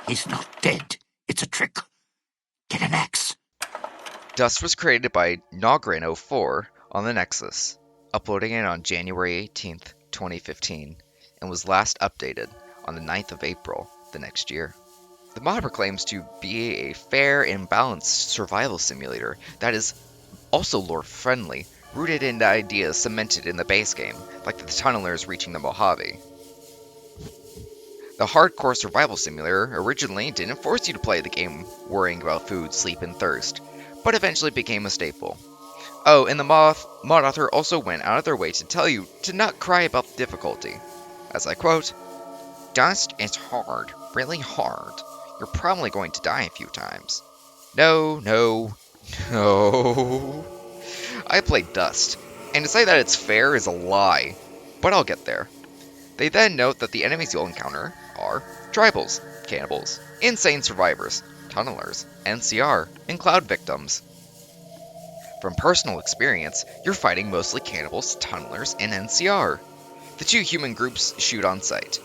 He's not dead. It's a trick. Get an axe. Dust was created by Nogrin04 on the Nexus, uploading it on January 18th, 2015, and was last updated on the 9th of April the next year. The mod proclaims to be a fair and balanced survival simulator that is also lore-friendly, rooted in the ideas cemented in the base game, like the tunnelers reaching the Mojave. The hardcore survival simulator originally didn't force you to play the game worrying about food, sleep, and thirst, but eventually became a staple. Oh, and the mod author also went out of their way to tell you to not cry about the difficulty. As I quote, "Dust is hard, really hard. You're probably going to die a few times." No. I played Dust, and to say that it's fair is a lie, but I'll get there. They then note that the enemies you'll encounter are tribals, cannibals, insane survivors, tunnelers, NCR, and cloud victims. From personal experience, you're fighting mostly cannibals, tunnelers, and NCR. The two human groups shoot on sight.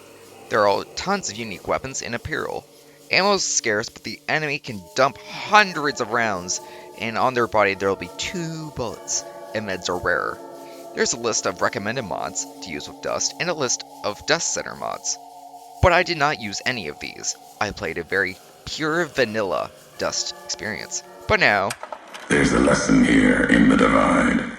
There are tons of unique weapons and apparel. Ammo's scarce, but the enemy can dump hundreds of rounds, and on their body there will be 2 bullets, and meds are rarer. There's a list of recommended mods to use with Dust, and a list of Dust Center mods. But I did not use any of these. I played a very pure vanilla Dust experience. But now, there's a lesson here in the Divide.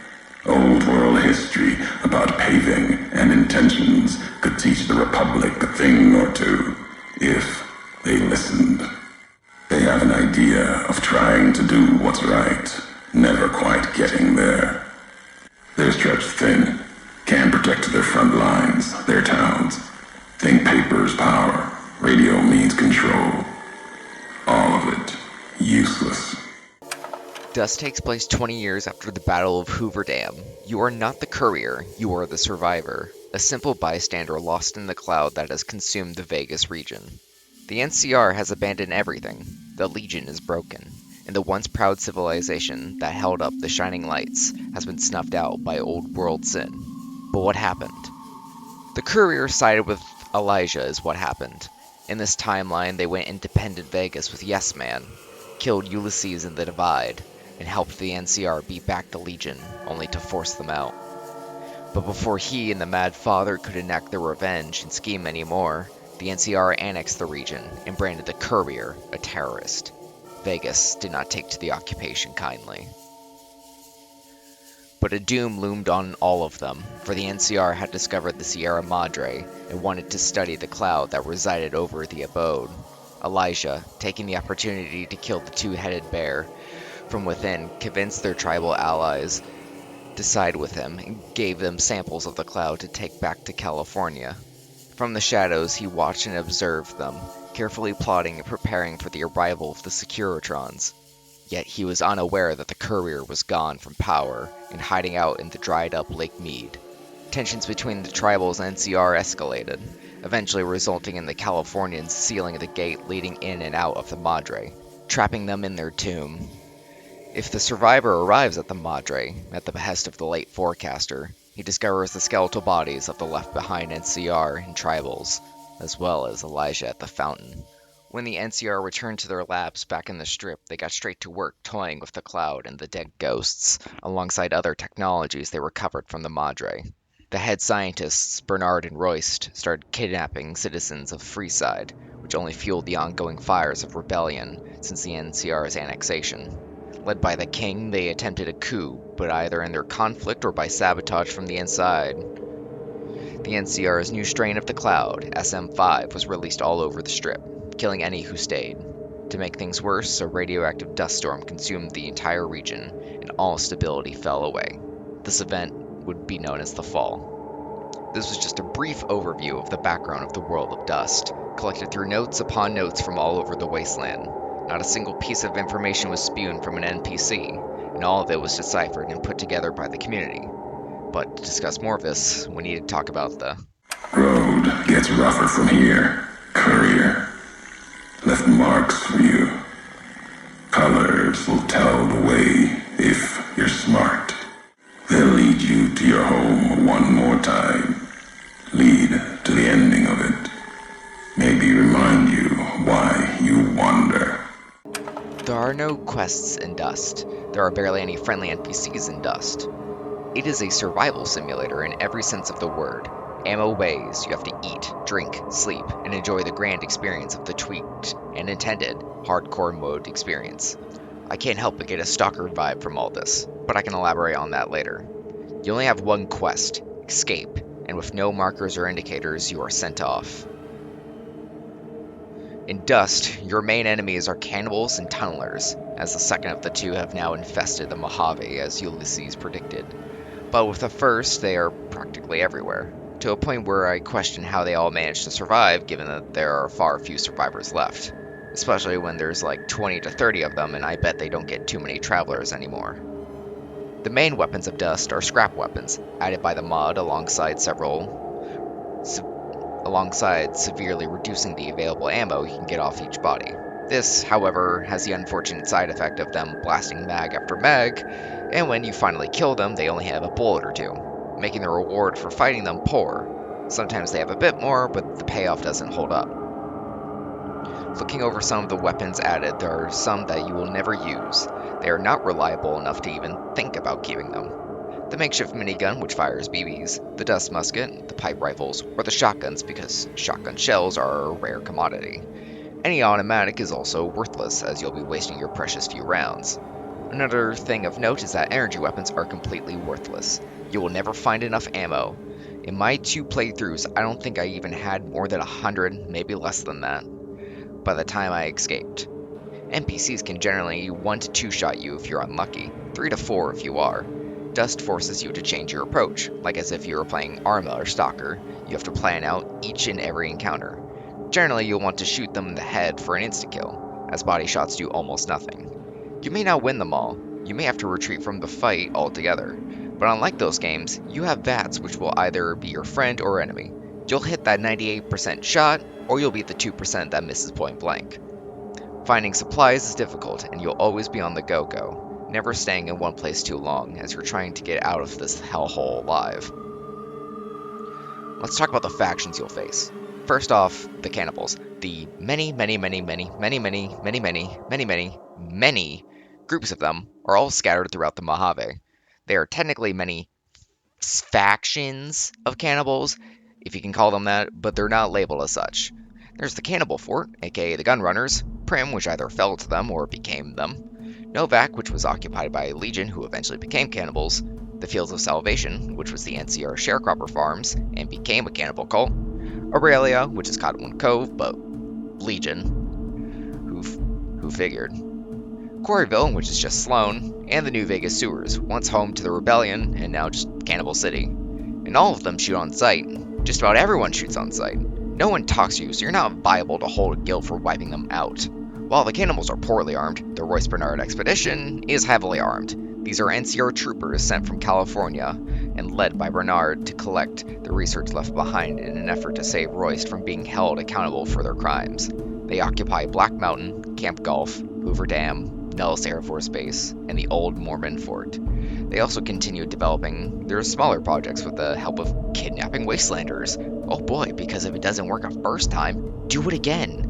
Old world history about paving and intentions could teach the Republic a thing or two, if they listened. They have an idea of trying to do what's right, never quite getting there. They're stretched thin, can't protect their front lines, their towns. Think paper's power, radio means control. All of it useless. Dust takes place 20 years after the Battle of Hoover Dam. You are not the courier, you are the survivor, a simple bystander lost in the cloud that has consumed the Vegas region. The NCR has abandoned everything, the Legion is broken, and the once proud civilization that held up the shining lights has been snuffed out by old world sin. But what happened? The courier sided with Elijah is what happened. In this timeline, they went independent Vegas with Yes Man, killed Ulysses in the Divide, and helped the NCR beat back the Legion, only to force them out. But before he and the Mad Father could enact their revenge and scheme anymore, the NCR annexed the region and branded the courier a terrorist. Vegas did not take to the occupation kindly. But a doom loomed on all of them, for the NCR had discovered the Sierra Madre and wanted to study the cloud that resided over the abode. Elijah, taking the opportunity to kill the two-headed bear from within, convinced their tribal allies to side with him and gave them samples of the cloud to take back to California. From the shadows, he watched and observed them, carefully plotting and preparing for the arrival of the Securitrons. Yet he was unaware that the courier was gone from power and hiding out in the dried-up Lake Mead. Tensions between the tribals and NCR escalated, eventually resulting in the Californians sealing the gate leading in and out of the Madre, trapping them in their tomb. If the survivor arrives at the Madre, at the behest of the late forecaster, he discovers the skeletal bodies of the left-behind NCR and tribals, as well as Elijah at the fountain. When the NCR returned to their labs back in the Strip, they got straight to work toying with the cloud and the dead ghosts, alongside other technologies they recovered from the Madre. The head scientists, Bernard and Royst, started kidnapping citizens of Freeside, which only fueled the ongoing fires of rebellion since the NCR's annexation. Led by the king, they attempted a coup, but either in their conflict or by sabotage from the inside. The NCR's new strain of the cloud, SM-5, was released all over the Strip, killing any who stayed. To make things worse, a radioactive dust storm consumed the entire region, and all stability fell away. This event would be known as the Fall. This was just a brief overview of the background of the world of Dust, collected through notes upon notes from all over the wasteland. Not a single piece of information was spewed from an NPC, and all of it was deciphered and put together by the community. But to discuss more of this, we need to talk about the road gets rougher from here, courier. Left marks for you. Colors will tell the way if you're smart. They'll lead you to to your home one more time. Lead to the ending of it. Maybe remind you why you wander. There are no quests in Dust. There are barely any friendly NPCs in Dust. It is a survival simulator in every sense of the word. Ammo ways, you have to eat, drink, sleep, and enjoy the grand experience of the tweaked and intended hardcore mode experience. I can't help but get a stalker vibe from all this, but I can elaborate on that later. You only have one quest, escape, and with no markers or indicators, you are sent off. In Dust, your main enemies are cannibals and tunnelers, as the second of the two have now infested the Mojave, as Ulysses predicted. But with the first, they are practically everywhere, to a point where I question how they all manage to survive, given that there are far few survivors left. Especially when there's like 20 to 30 of them, and I bet they don't get too many travelers anymore. The main weapons of Dust are scrap weapons, added by the mod alongside severely reducing the available ammo you can get off each body. This, however, has the unfortunate side effect of them blasting mag after mag, and when you finally kill them, they only have a bullet or two, making the reward for fighting them poor. Sometimes they have a bit more, but the payoff doesn't hold up. Looking over some of the weapons added, there are some that you will never use. They are not reliable enough to even think about keeping them. The makeshift minigun, which fires BBs, the dust musket, the pipe rifles, or the shotguns, because shotgun shells are a rare commodity. Any automatic is also worthless, as you'll be wasting your precious few rounds. Another thing of note is that energy weapons are completely worthless. You will never find enough ammo. In my 2 playthroughs, I don't think I even had more than 100, maybe less than that, by the time I escaped. NPCs can generally 1 to 2 shot you if you're unlucky, 3 to 4 if you are. Dust forces you to change your approach, like as if you were playing Arma or Stalker. You have to plan out each and every encounter. Generally, you'll want to shoot them in the head for an insta-kill, as body shots do almost nothing. You may not win them all, you may have to retreat from the fight altogether, but unlike those games, you have VATs which will either be your friend or enemy. You'll hit that 98% shot, or you'll be the 2% that misses point blank. Finding supplies is difficult, and you'll always be on the go-go, never staying in one place too long, as you're trying to get out of this hellhole alive. Let's talk about the factions you'll face. First off, the cannibals. The many groups of them are all scattered throughout the Mojave. There are technically many factions of cannibals, if you can call them that, but they're not labeled as such. There's the Cannibal Fort, aka the Gunrunners, Prim, which either fell to them or became them, Novak, which was occupied by a legion who eventually became cannibals, the Fields of Salvation, which was the NCR sharecropper farms and became a cannibal cult, Aurelia, which is Cottonwood Cove, but legion, who figured, Quarryville, which is just Sloan, and the New Vegas sewers, once home to the Rebellion and now just Cannibal City. And all of them shoot on sight. Just about everyone shoots on sight. No one talks to you, so you're not viable to hold a guild for wiping them out. While the cannibals are poorly armed, the Royce Bernard expedition is heavily armed. These are NCR troopers sent from California and led by Bernard to collect the research left behind in an effort to save Royce from being held accountable for their crimes. They occupy Black Mountain, Camp Gulf, Hoover Dam, Nellis Air Force Base, and the Old Mormon Fort. They also continue developing their smaller projects with the help of kidnapping wastelanders. Oh boy, because if it doesn't work a first time, do it again.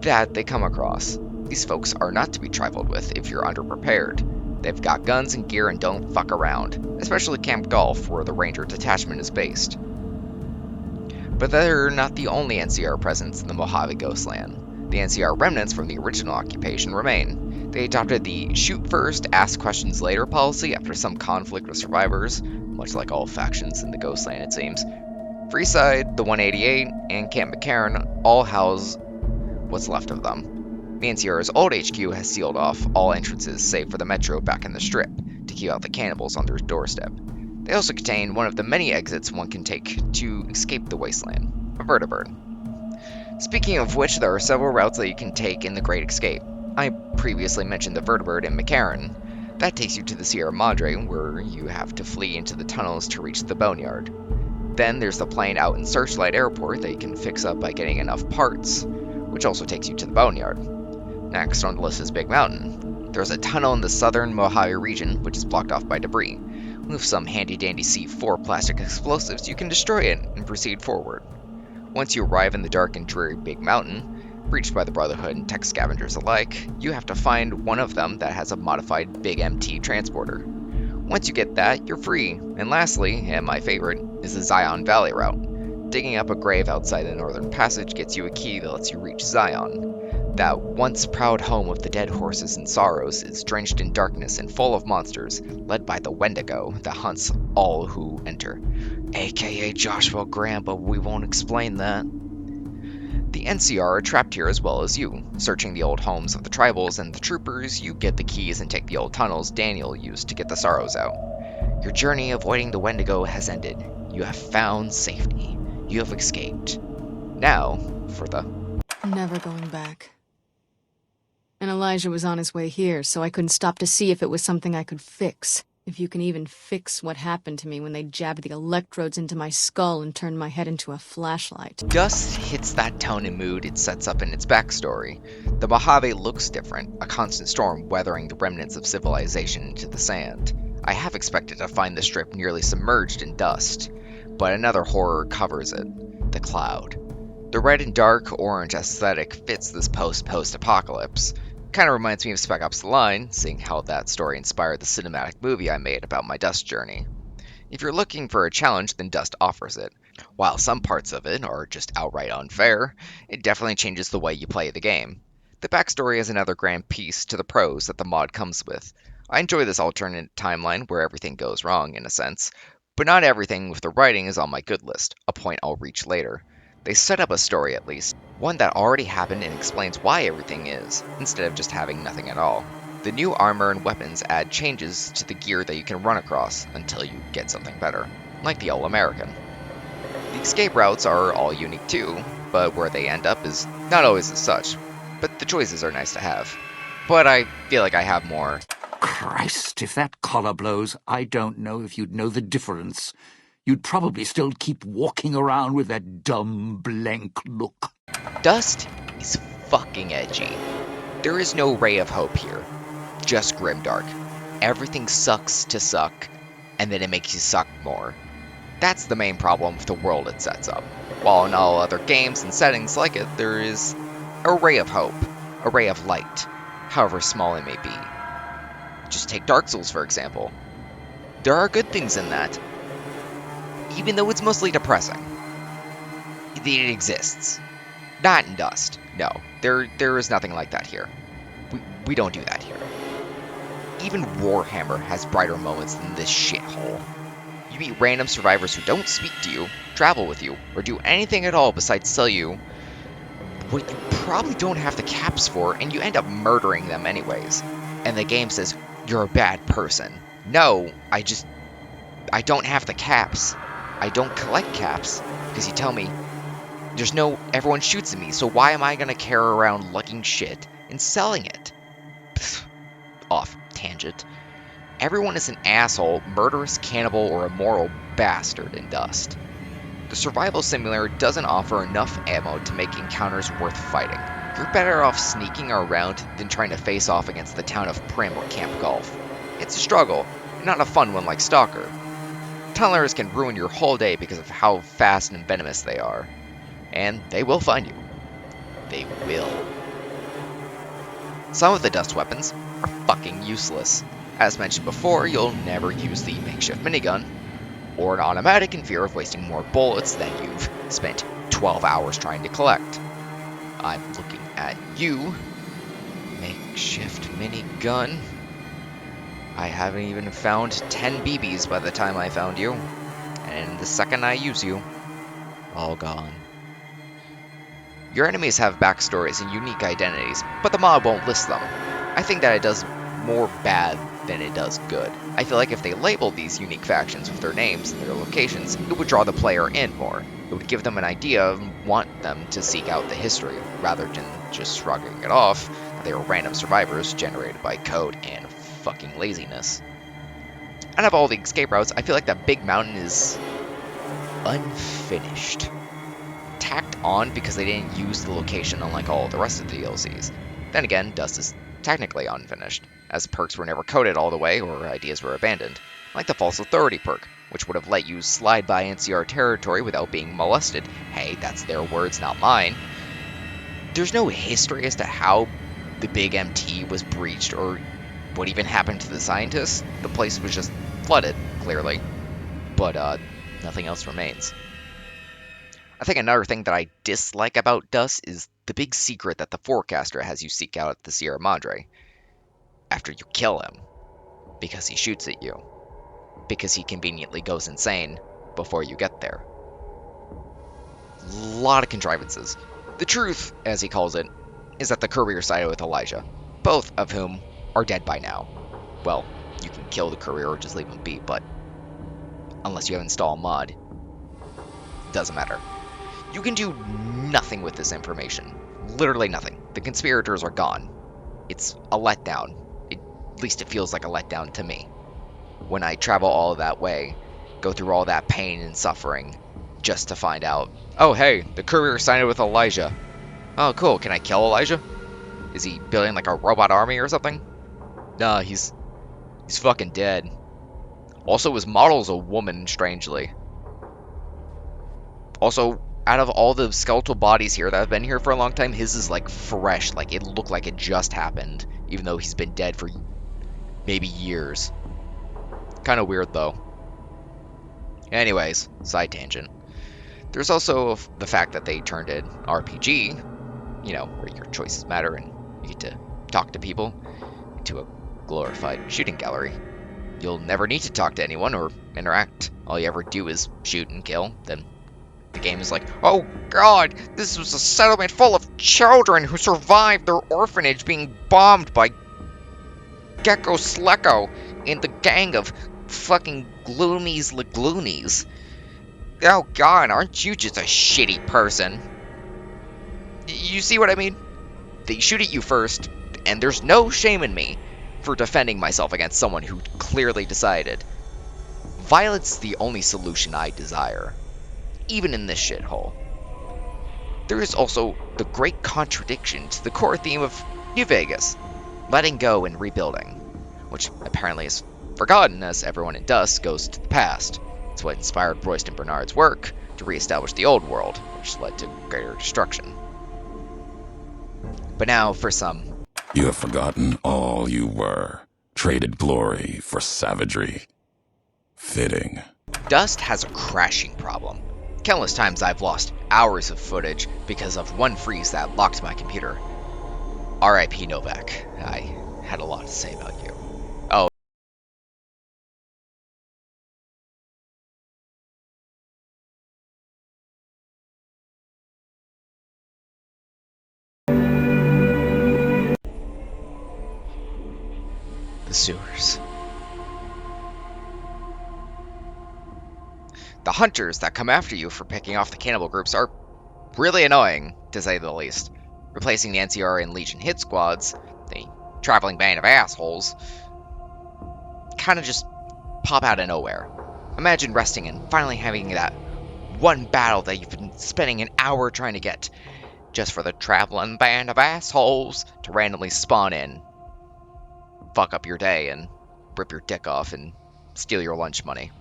That they come across. These folks are not to be trifled with if you're underprepared. They've got guns and gear and don't fuck around, especially Camp Gulf, where the Ranger Detachment is based. But they're not the only NCR presence in the Mojave Ghostland. The NCR remnants from the original occupation remain. They adopted the shoot first, ask questions later policy after some conflict with survivors, much like all factions in the Ghostland it seems. Freeside, the 188, and Camp McCarran all house what's left of them. The NCR's old HQ has sealed off all entrances save for the Metro back in the Strip, to keep out the cannibals on their doorstep. They also contain one of the many exits one can take to escape the wasteland, a vertibird. Speaking of which, there are several routes that you can take in the Great Escape. I previously mentioned the vertibird in McCarran. That takes you to the Sierra Madre, where you have to flee into the tunnels to reach the boneyard. Then there's the plane out in Searchlight Airport that you can fix up by getting enough parts, which also takes you to the boneyard. Next on the list is Big Mountain. There's a tunnel in the southern Mojave region, which is blocked off by debris, With some handy-dandy C4 plastic explosives, you can destroy it and proceed forward. Once you arrive in the dark and dreary Big Mountain, breached by the Brotherhood and tech scavengers alike, you have to find one of them that has a modified Big MT transporter. Once you get that, you're free. And lastly, and my favorite, is the Zion Valley route. Digging up a grave outside the Northern Passage gets you a key that lets you reach Zion. That once proud home of the dead horses and sorrows is drenched in darkness and full of monsters, led by the Wendigo that hunts all who enter. AKA Joshua Graham, but we won't explain that. The NCR are trapped here as well as you. Searching the old homes of the tribals and the troopers, you get the keys and take the old tunnels Daniel used to get the sorrows out. Your journey avoiding the Wendigo has ended. You have found safety. You have escaped. Now, for the... I'm never going back. And Elijah was on his way here, so I couldn't stop to see if it was something I could fix. If you can even fix what happened to me when they jabbed the electrodes into my skull and turned my head into a flashlight. Dust hits that tone and mood it sets up in its backstory. The Mojave looks different, a constant storm weathering the remnants of civilization into the sand. I half expected to find the strip nearly submerged in dust, but another horror covers it: the cloud. The red and dark orange aesthetic fits this post-apocalypse. Kinda reminds me of Spec Ops: The Line, seeing how that story inspired the cinematic movie I made about my Dust journey. If you're looking for a challenge, then Dust offers it. While some parts of it are just outright unfair, it definitely changes the way you play the game. The backstory is another grand piece to the prose that the mod comes with. I enjoy this alternate timeline where everything goes wrong, in a sense, but not everything with the writing is on my good list, a point I'll reach later. They set up a story at least, one that already happened and explains why everything is, instead of just having nothing at all. The new armor and weapons add changes to the gear that you can run across until you get something better, like the All-American. The escape routes are all unique too, but where they end up is not always as such, but the choices are nice to have. But I feel like I have more. Christ, if that collar blows, I don't know if you'd know the difference. You'd probably still keep walking around with that dumb, blank look. Dust is fucking edgy. There is no ray of hope here, just grimdark. Everything sucks to suck, and then it makes you suck more. That's the main problem with the world it sets up. While in all other games and settings like it, there is a ray of hope, a ray of light, however small it may be. Just take Dark Souls, for example. There are good things in that, even though it's mostly depressing. It exists. Not in Dust. No, there is nothing like that here. We don't do that here. Even Warhammer has brighter moments than this shithole. You meet random survivors who don't speak to you, travel with you, or do anything at all besides sell you what you probably don't have the caps for, and you end up murdering them anyways. And the game says, you're a bad person. No, I don't have the caps. I don't collect caps, because you tell me, everyone shoots at me, so why am I gonna carry around lugging shit and selling it? Pfft, off tangent. Everyone is an asshole, murderous cannibal, or immoral bastard in Dust. The survival simulator doesn't offer enough ammo to make encounters worth fighting. You're better off sneaking around than trying to face off against the town of Prim or Camp Golf. It's a struggle, and not a fun one like Stalker. Tunnelers can ruin your whole day because of how fast and venomous they are. And they will find you. They will. Some of the Dust weapons are fucking useless. As mentioned before, you'll never use the makeshift minigun, or an automatic in fear of wasting more bullets than you've spent 12 hours trying to collect. I'm looking at you, makeshift minigun. I haven't even found 10 BBs by the time I found you, and the second I use you, all gone. Your enemies have backstories and unique identities, but the mod won't list them. I think that it does more bad than it does good. I feel like if they labeled these unique factions with their names and their locations, it would draw the player in more. It would give them an idea and want them to seek out the history, rather than just shrugging it off that they were random survivors generated by code and fucking laziness. Out of all the escape routes, I feel like that Big Mountain is unfinished. Tacked on because they didn't use the location unlike all the rest of the DLCs. Then again, Dust is technically unfinished, as perks were never coded all the way or ideas were abandoned. like the false authority perk, which would have let you slide by NCR territory without being molested. Hey, that's their words, not mine. There's no history as to how the Big MT was breached or what even happened to the scientists. The place was just flooded, clearly. But, nothing else remains. I think another thing that I dislike about Dust is the big secret that the Forecaster has you seek out at the Sierra Madre. After you kill him. Because he shoots at you. Because he conveniently goes insane before you get there. Lot of contrivances. The truth, as he calls it, is that the courier sided with Elijah, both of whom are dead by now. Well, you can kill the courier or just leave him be, but unless you have installed a mod, doesn't matter. You can do nothing with this information. Literally nothing. The conspirators are gone. It's a letdown. At least it feels like a letdown to me. When I travel all that way, go through all that pain and suffering, just to find out, oh hey, the courier sided with Elijah. Oh cool, can I kill Elijah? Is he building like a robot army or something? Nah, he's fucking dead. Also, his model's a woman, strangely. Also, out of all the skeletal bodies here that have been here for a long time, his is like fresh, like it looked like it just happened, even though he's been dead for maybe years. Kind of weird though. Anyways, side tangent. There's also the fact that they turned it RPG, you know, where your choices matter and you get to talk to people, into a glorified shooting gallery. You'll never need to talk to anyone or interact. All you ever do is shoot and kill, then the game is like, oh god, this was a settlement full of children who survived their orphanage being bombed by Gecko Slecko and the gang of fucking Gloomies Lagloonies. Oh god, aren't you just a shitty person? You see what I mean? They shoot at you first, and there's no shame in me for defending myself against someone who clearly decided. Violence's the only solution I desire, even in this shithole. There is also the great contradiction to the core theme of New Vegas, letting go and rebuilding, which apparently is forgotten as everyone in Dust goes to the past. It's what inspired Royston Bernard's work to reestablish the old world, which led to greater destruction. But now for some... You have forgotten all you were, traded glory for savagery. Fitting. Dust has a crashing problem. Countless times I've lost hours of footage because of one freeze that locked my computer. R.I.P. Novak. I had a lot to say about you. Oh. The sewers. The hunters that come after you for picking off the cannibal groups are really annoying, to say the least. Replacing the NCR and Legion hit squads, the traveling band of assholes, kind of just pop out of nowhere. Imagine resting and finally having that one battle that you've been spending an hour trying to get, just for the traveling band of assholes to randomly spawn in, fuck up your day, and rip your dick off and steal your lunch money.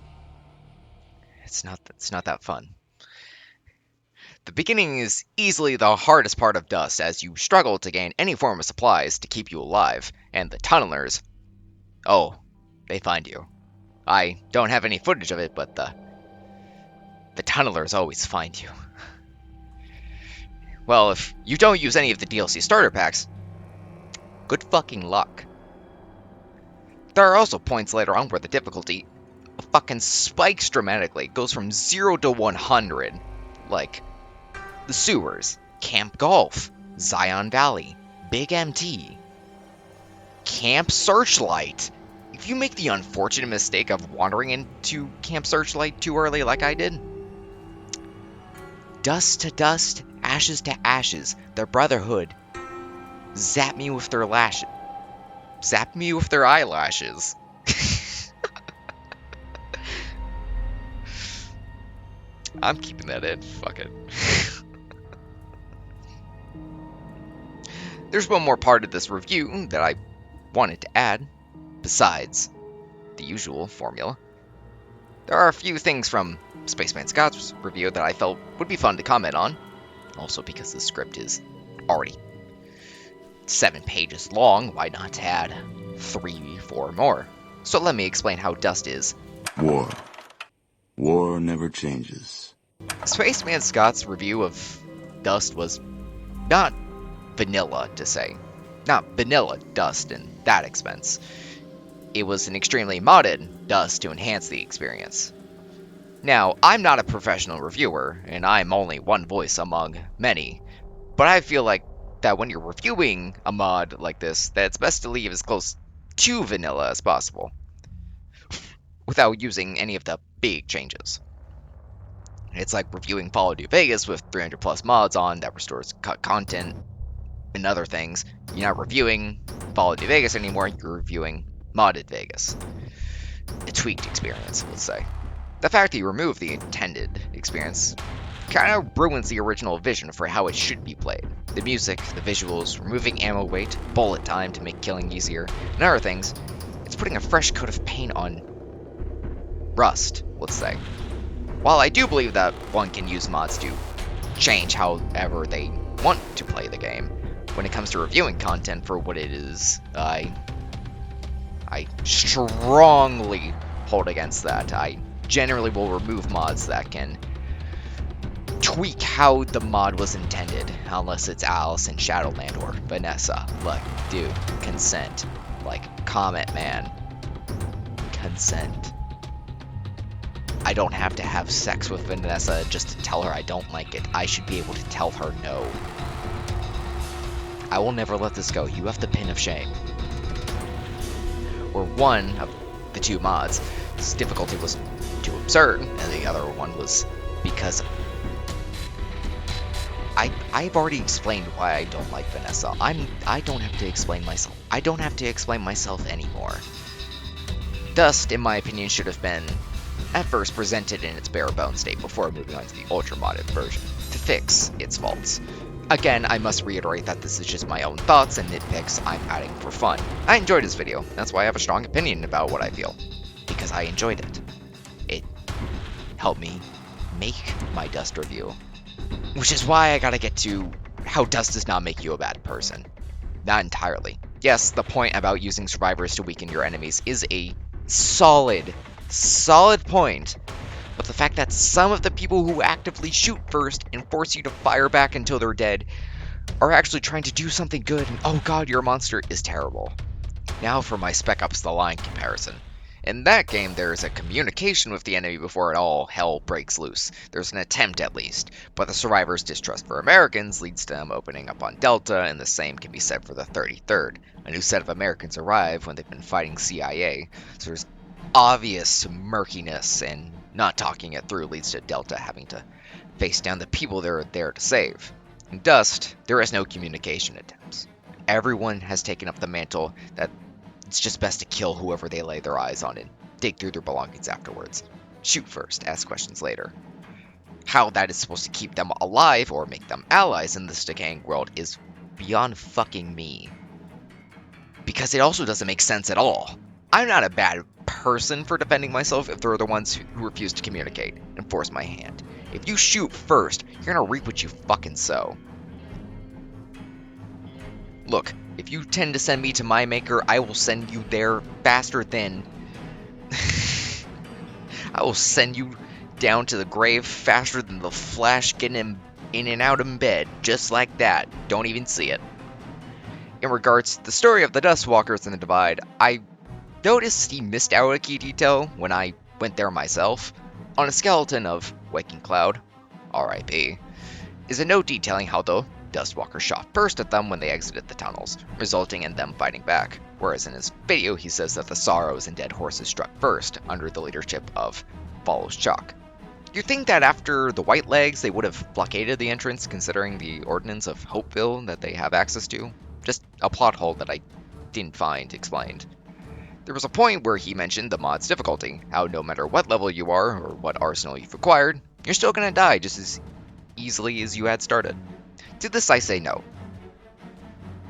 It's not that fun. The beginning is easily the hardest part of Dust, as you struggle to gain any form of supplies to keep you alive, and the tunnelers, oh, they find you. I don't have any footage of it, but the tunnelers always find you. Well, if you don't use any of the DLC starter packs, good fucking luck. There are also points later on where the difficulty fucking spikes dramatically. It goes from 0 to 100. Like, the sewers, Camp Golf, Zion Valley, Big MT, Camp Searchlight. If you make the unfortunate mistake of wandering into Camp Searchlight too early like I did, dust to dust, ashes to ashes, their brotherhood zap me with their lashes. Zap me with their eyelashes. I'm keeping that in. Fuck it. There's one more part of this review that I wanted to add. Besides, the usual formula. There are a few things from SpaceManScott's review that I felt would be fun to comment on, also because the script is already 7 pages long, why not add 3, 4 more? So let me explain how Dust is. War. War never changes. SpaceManScott's review of Dust was not vanilla, to say. Not vanilla Dust in that expense. It was an extremely modded Dust to enhance the experience. Now, I'm not a professional reviewer, and I'm only one voice among many, but I feel like that when you're reviewing a mod like this, that it's best to leave as close to vanilla as possible, without using any of the big changes. It's like reviewing Fallout New Vegas with 300 plus mods on that restores cut content and other things. You're not reviewing Fallout New Vegas anymore, you're reviewing modded Vegas. A tweaked experience, let's say. The fact that you remove the intended experience kind of ruins the original vision for how it should be played. The music, the visuals, removing ammo weight, bullet time to make killing easier, and other things, it's putting a fresh coat of paint on rust, let's say. While I do believe that one can use mods to change however they want to play the game, when it comes to reviewing content for what it is, I strongly hold against that. I generally will remove mods that can tweak how the mod was intended, unless it's Alice in Shadowland or Vanessa. Like, dude, consent. Like, comment, man. Consent. I don't have to have sex with Vanessa just to tell her I don't like it. I should be able to tell her no. I will never let this go. You have the pin of shame. Or one of the 2 mods, its difficulty was too absurd, and the other one was because I've already explained why I don't like Vanessa. I don't have to explain myself. I don't have to explain myself anymore. Dust, in my opinion, should have been at first presented in its bare bones state before moving on to the ultra modded version to fix its faults. Again, I must reiterate that this is just my own thoughts and nitpicks I'm adding for fun. I enjoyed this video, that's why I have a strong opinion about what I feel, because I enjoyed it. It helped me make my Dust review, which is why I gotta get to how Dust does not make you a bad person. Not entirely. Yes, the point about using survivors to weaken your enemies is a solid point, but the fact that some of the people who actively shoot first and force you to fire back until they're dead are actually trying to do something good and oh god, you're a monster is terrible. Now for my Spec Ops The Line comparison. In that game, there's a communication with the enemy before it all hell breaks loose. There's an attempt at least, but the survivors' distrust for Americans leads to them opening up on Delta, and the same can be said for the 33rd. A new set of Americans arrive when they've been fighting CIA, so there's obvious murkiness, and not talking it through leads to Delta having to face down the people they're there to save. In Dust, there is no communication attempts. Everyone has taken up the mantle that it's just best to kill whoever they lay their eyes on and dig through their belongings afterwards. Shoot first, ask questions later. How that is supposed to keep them alive or make them allies in this decaying world is beyond fucking me. Because it also doesn't make sense at all. I'm not a bad person for defending myself if they're the ones who refuse to communicate and force my hand. If you shoot first, you're gonna reap what you fucking sow. Look, if you tend to send me to my maker, I will send you there faster than... I will send you down to the grave faster than the Flash getting in and out of bed, just like that. Don't even see it. In regards to the story of the Dustwalkers in the Divide, I noticed he missed out a key detail when I went there myself. On a skeleton of Waking Cloud, R.I.P., is a note detailing how the Dustwalker shot first at them when they exited the tunnels, resulting in them fighting back, whereas in his video he says that the Sorrows and Dead Horses struck first under the leadership of Follows Chalk. You'd think that after the White Legs they would have blockaded the entrance considering the ordnance of Hopeville that they have access to. Just a plot hole that I didn't find explained. There was a point where he mentioned the mod's difficulty, how no matter what level you are or what arsenal you've acquired, you're still gonna die just as easily as you had started. To this I say no.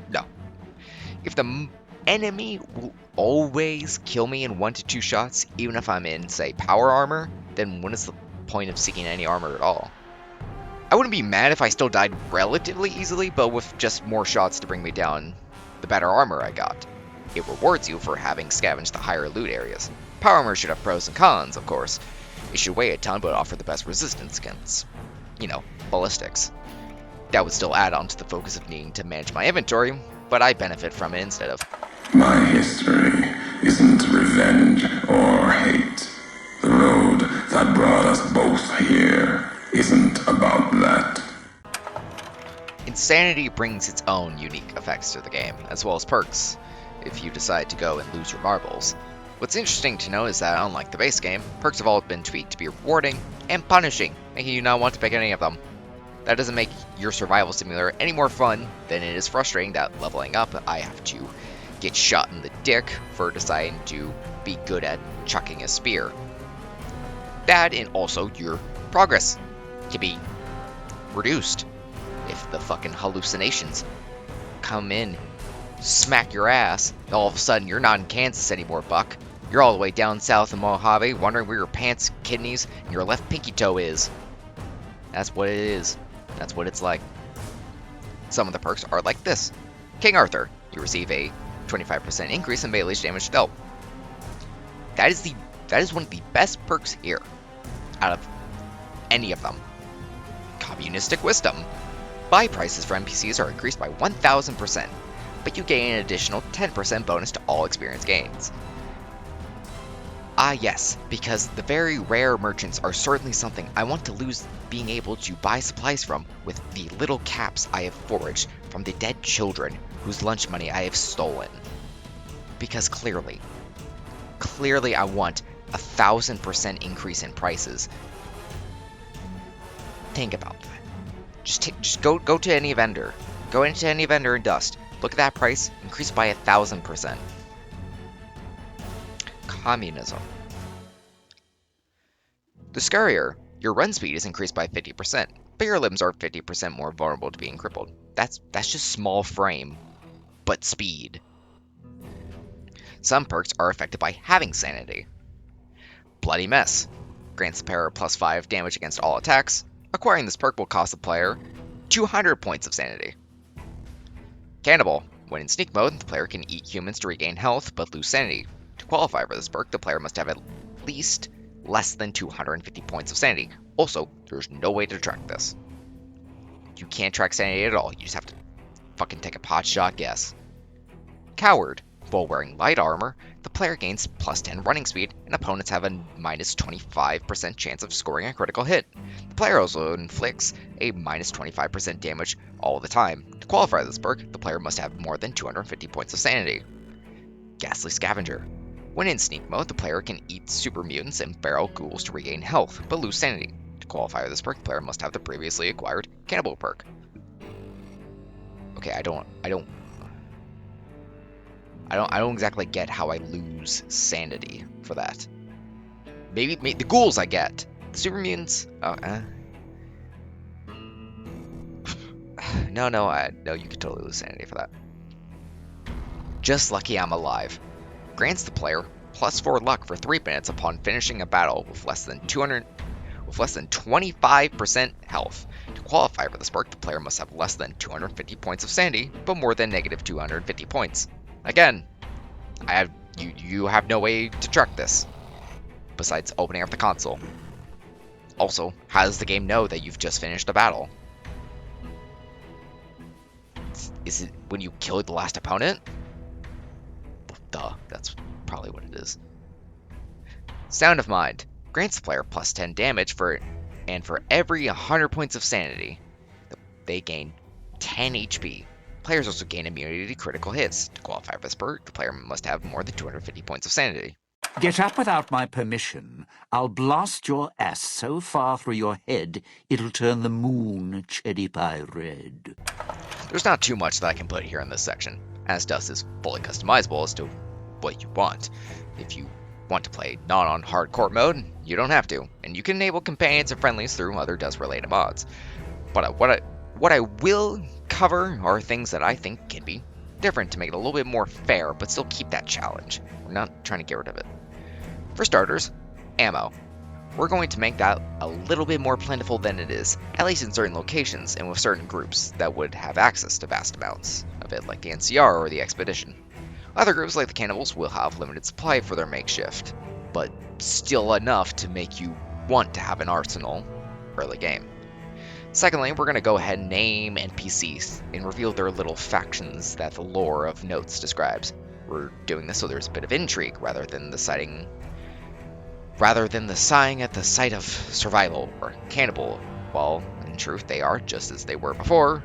No. If the enemy will always kill me in 1 to 2 shots, even if I'm in, say, power armor, then what is the point of seeking any armor at all? I wouldn't be mad if I still died relatively easily, but with just more shots to bring me down, the better armor I got. It rewards you for having scavenged the higher loot areas. Power armor should have pros and cons, of course. It should weigh a ton, but offer the best resistance against, ballistics. That would still add on to the focus of needing to manage my inventory, but I benefit from it instead of. My history isn't revenge or hate. The road that brought us both here isn't about that. Insanity brings its own unique effects to the game, as well as perks, if you decide to go and lose your marbles. What's interesting to know is that, unlike the base game, perks have all been tweaked to be rewarding and punishing, making you not want to pick any of them. That doesn't make your survival simulator any more fun than it is frustrating that leveling up, I have to get shot in the dick for deciding to be good at chucking a spear. That and also your progress can be reduced if the fucking hallucinations come in, smack your ass, and all of a sudden you're not in Kansas anymore, Buck. You're all the way down south in Mojave, wondering where your pants, kidneys, and your left pinky toe is. That's what it is. That's what it's like. Some of the perks are like this. King Arthur. You receive a 25% increase in melee damage dealt. That is one of the best perks here, out of any of them. Communistic Wisdom. Buy prices for NPCs are increased by 1000%, but you gain an additional 10% bonus to all experience gains. Ah yes, because the very rare merchants are certainly something I want to lose being able to buy supplies from with the little caps I have forged from the dead children whose lunch money I have stolen. Because clearly I want 1000% increase in prices. Think about that. Just go to any vendor. Go into any vendor in Dust. Look at that price, increase by 1000%. Communism. The Scurrier. Your run speed is increased by 50%, but your limbs are 50% more vulnerable to being crippled. That's just small frame, but speed. Some perks are affected by having sanity. Bloody Mess. Grants the player plus 5 damage against all attacks. Acquiring this perk will cost the player 200 points of sanity. Cannibal. When in sneak mode, the player can eat humans to regain health, but lose sanity. To qualify for this perk, the player must have at least less than 250 points of sanity. Also, there's no way to track this. You can't track sanity at all, you just have to fucking take a pot shot guess. Coward. While wearing light armor, the player gains plus 10 running speed, and opponents have a minus 25% chance of scoring a critical hit. The player also inflicts a minus 25% damage all the time. To qualify this perk, the player must have more than 250 points of sanity. Ghastly Scavenger. When in sneak mode, the player can eat super mutants and feral ghouls to regain health, but lose sanity. To qualify for this perk, the player must have the previously acquired Cannibal perk. Okay, I don't exactly get how I lose sanity for that. Maybe the ghouls I get. The super mutants, no, you could totally lose sanity for that. Just Lucky I'm Alive. Grants the player plus 4 luck for 3 minutes upon finishing a battle with less than 25% health. To qualify for this perk, the player must have less than 250 points of sanity, but more than negative 250 points. Again, you have no way to track this, besides opening up the console. Also, how does the game know that you've just finished a battle? Is it when you killed the last opponent? Duh, that's probably what it is. Sound of Mind. Grants the player plus 10 damage for every 100 points of sanity, they gain 10 HP. Players also gain immunity to critical hits. To qualify for this perk, the player must have more than 250 points of sanity. Get up without my permission. I'll blast your ass so far through your head, it'll turn the moon cherry pie red. There's not too much that I can put here in this section, as Dust is fully customizable as to what you want. If you want to play not on hardcore mode, you don't have to, and you can enable companions and friendlies through other Dust-related mods. But what I will cover are things that I think can be different to make it a little bit more fair, but still keep that challenge. We're not trying to get rid of it. For starters, ammo. We're going to make that a little bit more plentiful than it is, at least in certain locations and with certain groups that would have access to vast amounts of it, like the NCR or the Expedition. Other groups, like the Cannibals, will have limited supply for their makeshift, but still enough to make you want to have an arsenal early game. Secondly, we're going to go ahead and name NPCs and reveal their little factions that the lore of Notes describes. We're doing this so there's a bit of intrigue rather than the sighing at the sight of survival or cannibal. Well, in truth, they are just as they were before,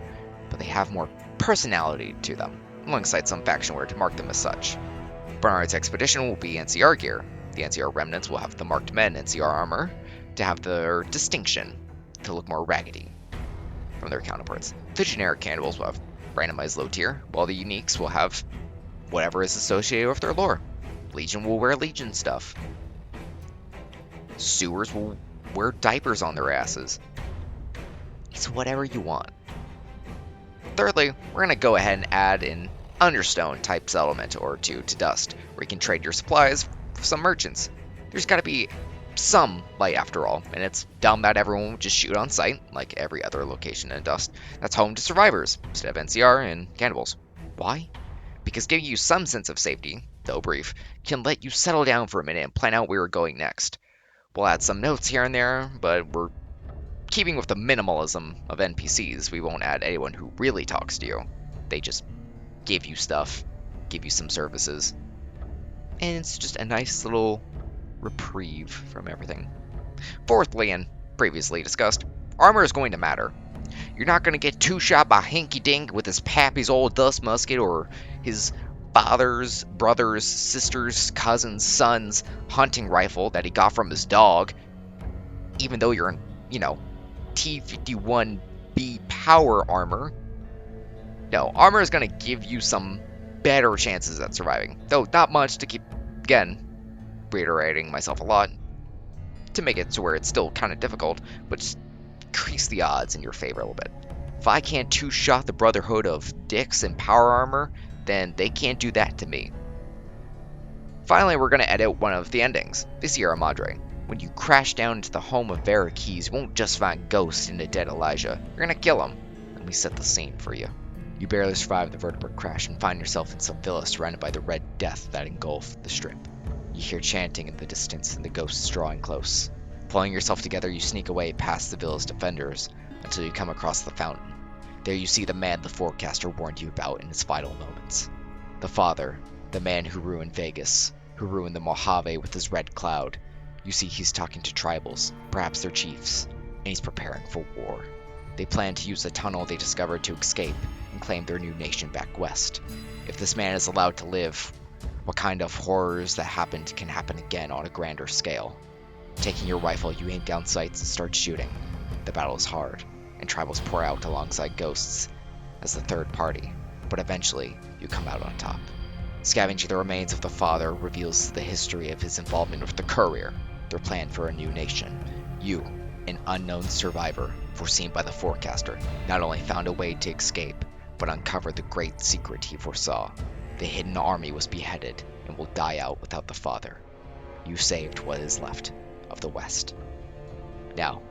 but they have more personality to them, alongside some faction wear to mark them as such. Bernard's Expedition will be NCR gear. The NCR remnants will have the marked men NCR armor to have their distinction, to look more raggedy from their counterparts. The generic cannibals will have randomized low tier, while the uniques will have whatever is associated with their lore. Legion will wear Legion stuff. Sewers will wear diapers on their asses. It's whatever you want. Thirdly, we're going to go ahead and add an Understone type settlement or two to Dust, where you can trade your supplies for some merchants. There's got to be some light after all, and it's dumb that everyone would just shoot on sight, like every other location in Dust that's home to survivors, instead of NCR and cannibals. Why? Because giving you some sense of safety, though brief, can let you settle down for a minute and plan out where you're going next. We'll add some notes here and there, but we're keeping with the minimalism of NPCs. We won't add anyone who really talks to you. They just give you stuff, give you some services, and it's just a nice little reprieve from everything. Fourthly, and previously discussed, armor is going to matter. You're not going to get two-shot by Hinky Dink with his pappy's old dust musket or his father's, brother's, sister's, cousin's, son's hunting rifle that he got from his dog, even though you're in, T-51B power armor. No, armor is going to give you some better chances at surviving, though not much to keep, again, reiterating myself a lot, to make it to where it's still kind of difficult, but just increase the odds in your favor a little bit. If I can't two-shot the Brotherhood of Dicks in power armor, then they can't do that to me. Finally, we're going to edit one of the endings, the Sierra Madre. When you crash down into the home of Vera Keys, you won't just find ghosts in a dead Elijah. You're going to kill him, and we set the scene for you. You barely survive the vertebrate crash and find yourself in some villa surrounded by the red death that engulfed the strip. You hear chanting in the distance and the ghosts drawing close. Pulling yourself together, you sneak away past the villa's defenders until you come across the fountain. There you see the man the forecaster warned you about in his final moments. The father, the man who ruined Vegas, who ruined the Mojave with his red cloud. You see he's talking to tribals, perhaps their chiefs, and he's preparing for war. They plan to use a tunnel they discovered to escape and claim their new nation back west. If this man is allowed to live, what kind of horrors that happened can happen again on a grander scale. Taking your rifle, you aim down sights and start shooting. The battle is hard, and tribals pour out alongside ghosts as the third party, but eventually you come out on top. Scavenging the remains of the father reveals the history of his involvement with the Courier, their plan for a new nation. You, an unknown survivor, foreseen by the forecaster, not only found a way to escape, but uncovered the great secret he foresaw. The hidden army was beheaded and will die out without the father. You saved what is left of the West. Now,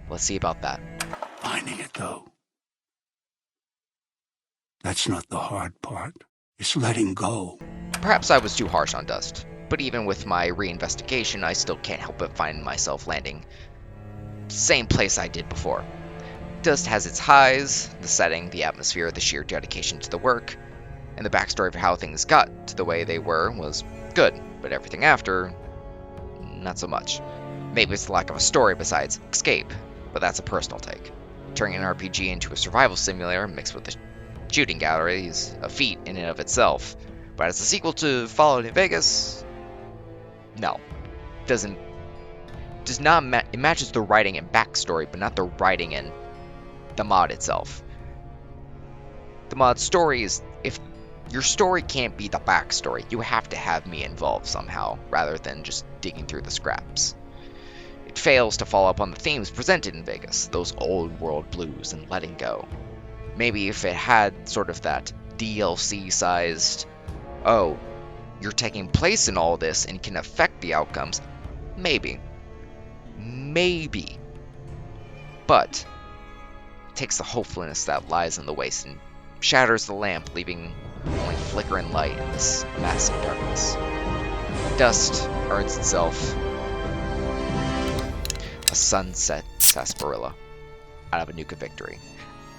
let's see about that. Finding it, though. That's not the hard part. It's letting go. Perhaps I was too harsh on Dust, but even with my reinvestigation, I still can't help but find myself landing same place I did before. Dust has its highs, the setting, the atmosphere, the sheer dedication to the work, and the backstory of how things got to the way they were was good, but everything after, not so much. Maybe it's the lack of a story besides escape, but that's a personal take. Turning an RPG into a survival simulator mixed with a shooting gallery is a feat in and of itself, but as a sequel to Fallout in Vegas, no. It matches the writing and backstory, but not the writing and the mod itself. The mod story is, if your story can't be the backstory, you have to have me involved somehow, rather than just digging through the scraps. It fails to follow up on the themes presented in Vegas, those old world blues and letting go. Maybe if it had sort of that DLC-sized, oh, you're taking place in all this and can affect the outcomes. Maybe. Maybe. But it takes the hopefulness that lies in the waste and shatters the lamp, leaving only flickering light in this massive darkness. Dust earns itself a sunset sarsaparilla out of a Nuka victory.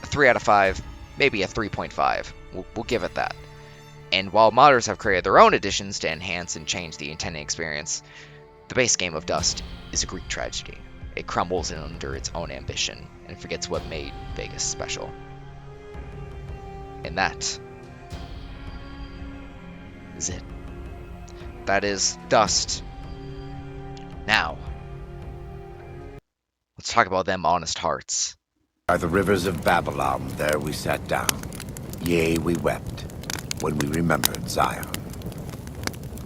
A 3 out of 5, maybe a 3.5. We'll give it that. And while modders have created their own additions to enhance and change the intended experience, the base game of Dust is a Greek tragedy. It crumbles under its own ambition and forgets what made Vegas special. And that is it. That is Dust. Now, let's talk about them honest hearts. By the rivers of Babylon, there we sat down. Yea, we wept, when we remembered Zion.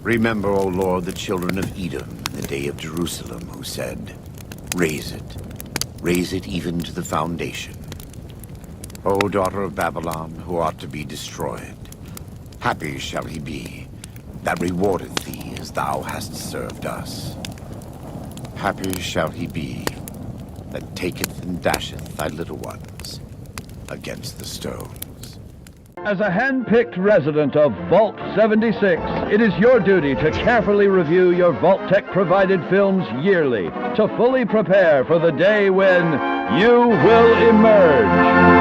Remember, O Lord, the children of Edom in the day of Jerusalem, who said, raise it even to the foundation. O daughter of Babylon, who ought to be destroyed, happy shall he be that rewardeth thee as thou hast served us. Happy shall he be that taketh and dasheth thy little ones against the stones. As a hand-picked resident of Vault 76, it is your duty to carefully review your Vault-Tec-provided films yearly to fully prepare for the day when you will emerge.